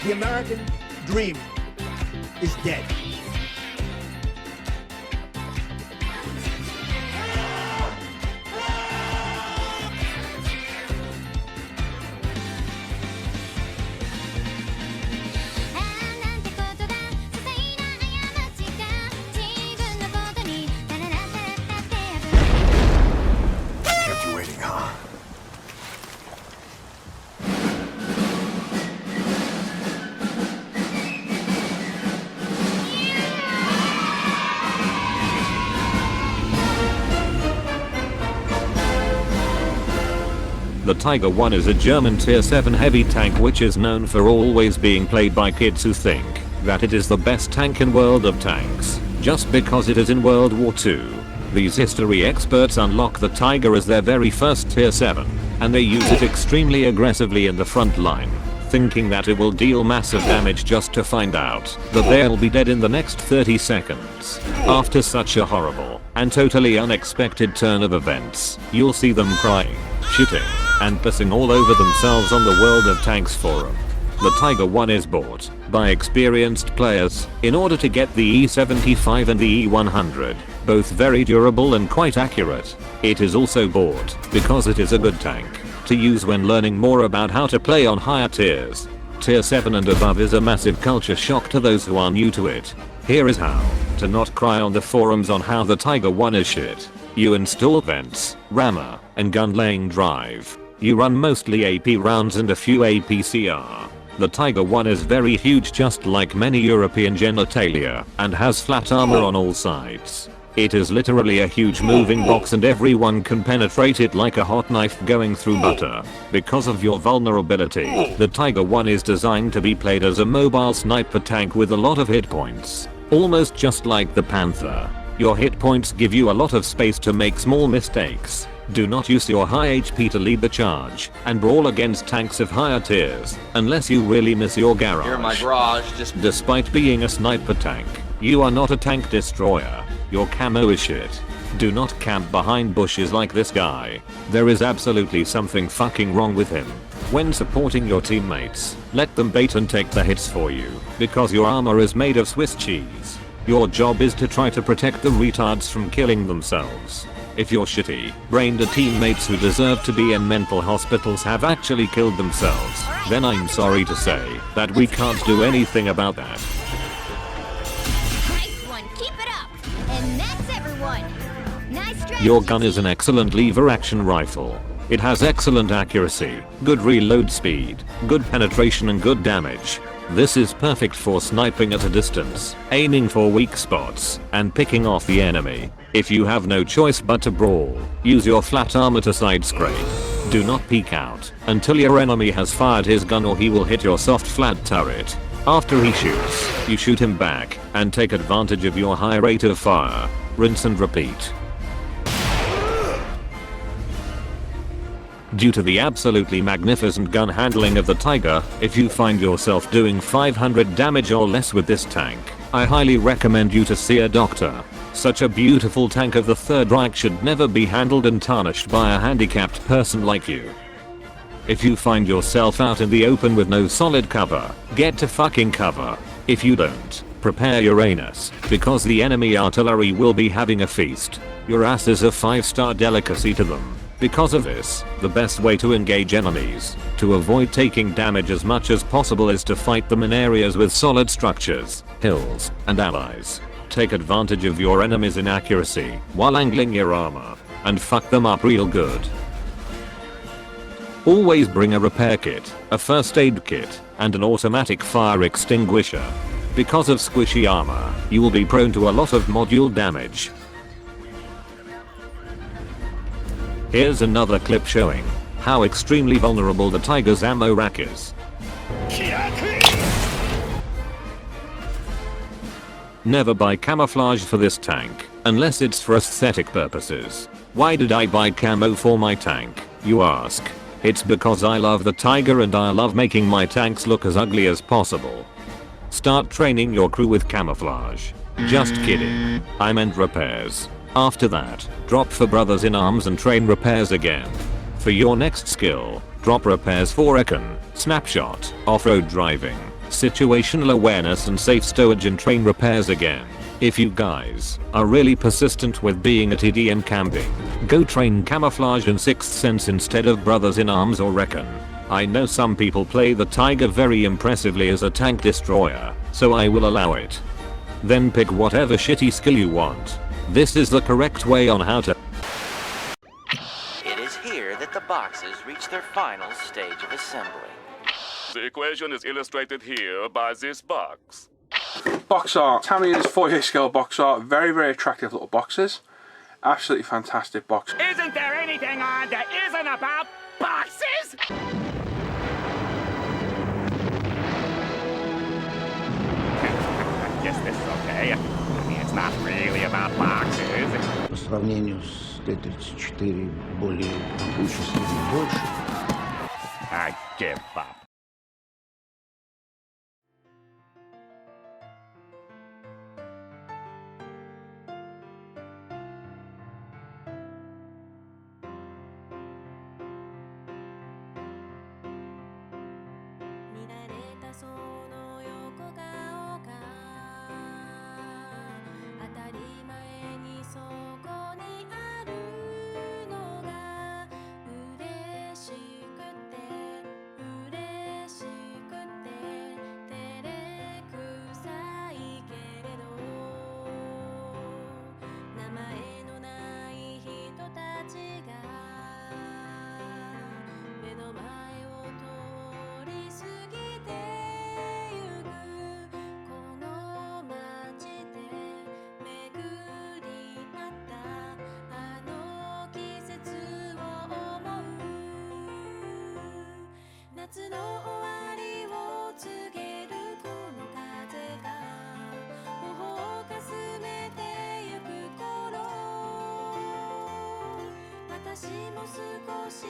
The American dream is dead. Kept you waiting, huh? The Tiger 1 is a German tier 7 heavy tank which is known for always being played by kids who think that it is the best tank in World of Tanks, just because it is in World War II. These history experts unlock the Tiger as their very first tier 7, and they use it extremely aggressively in the front line, thinking that it will deal massive damage just to find out that they'll be dead in the next 30 seconds. After such a horrible and totally unexpected turn of events, you'll see them crying, shitting, and pissing all over themselves on the World of Tanks forum. The Tiger 1 is bought by experienced players in order to get the E75 and the E100, both very durable and quite accurate. It is also bought because it is a good tank to use when learning more about how to play on higher tiers. Tier 7 and above is a massive culture shock to those who are new to it. Here is how to not cry on the forums on how the Tiger 1 is shit. You install vents, rammer, and gun laying drive. You run mostly AP rounds and a few APCR. The Tiger 1 is very huge just like many European genitalia and has flat armor on all sides. It is literally a huge moving box and everyone can penetrate it like a hot knife going through butter. Because of your vulnerability, the Tiger 1 is designed to be played as a mobile sniper tank with a lot of hit points. Almost just like the Panther. Your hit points give you a lot of space to make small mistakes. Do not use your high HP to lead the charge and brawl against tanks of higher tiers unless you really miss your garage. You're in my garage, just Despite being a sniper tank, you are not a tank destroyer. Your camo is shit. Do not camp behind bushes like this guy. There is absolutely something fucking wrong with him. When supporting your teammates, let them bait and take the hits for you because your armor is made of Swiss cheese. Your job is to try to protect the retards from killing themselves. If your shitty, brained teammates who deserve to be in mental hospitals have actually killed themselves, then I'm sorry to say that we can't do anything about that. Nice one, keep it up! And that's everyone! Nice strategy. Your gun is an excellent lever action rifle. It has excellent accuracy, good reload speed, good penetration and good damage. This is perfect for sniping at a distance, aiming for weak spots, and picking off the enemy. If you have no choice but to brawl, use your flat armor to side scrape. Do not peek out until your enemy has fired his gun or he will hit your soft flat turret. After he shoots, you shoot him back and take advantage of your high rate of fire. Rinse and repeat. Due to the absolutely magnificent gun handling of the Tiger, if you find yourself doing 500 damage or less with this tank, I highly recommend you to see a doctor. Such a beautiful tank of the Third Reich should never be handled and tarnished by a handicapped person like you. If you find yourself out in the open with no solid cover, get to fucking cover. If you don't, prepare your anus, because the enemy artillery will be having a feast. Your ass is a 5-star delicacy to them. Because of this, the best way to engage enemies, to avoid taking damage as much as possible, is to fight them in areas with solid structures, hills, and allies. Take advantage of your enemy's inaccuracy while angling your armor, and fuck them up real good. Always bring a repair kit, a first aid kit, and an automatic fire extinguisher. Because of squishy armor, you will be prone to a lot of module damage. Here's another clip showing how extremely vulnerable the Tiger's ammo rack is. Never buy camouflage for this tank, unless it's for aesthetic purposes. Why did I buy camo for my tank, you ask? It's because I love the Tiger and I love making my tanks look as ugly as possible. Start training your crew with camouflage. Just kidding. I meant repairs. After that, drop for brothers in arms and train repairs again. For your next skill, drop repairs for recon, snapshot, off-road driving, situational awareness and safe stowage and train repairs again. If you guys are really persistent with being a TD and camping, go train camouflage and sixth sense instead of brothers in arms or recon. I know some people play the Tiger very impressively as a tank destroyer, so I will allow it. Then pick whatever shitty skill you want. This is the correct way on how to. It is here that the boxes reach their final stage of assembly. The equation is illustrated here by this box. Box art. Tamiya's 48 scale box art. Very, very attractive little boxes. Absolutely fantastic box. Isn't there anything on that isn't about boxes? Guess this is okay. I mean, it's not really about boxes. По сравнению с Т-34 более могущественным и больше. I give up.私も少し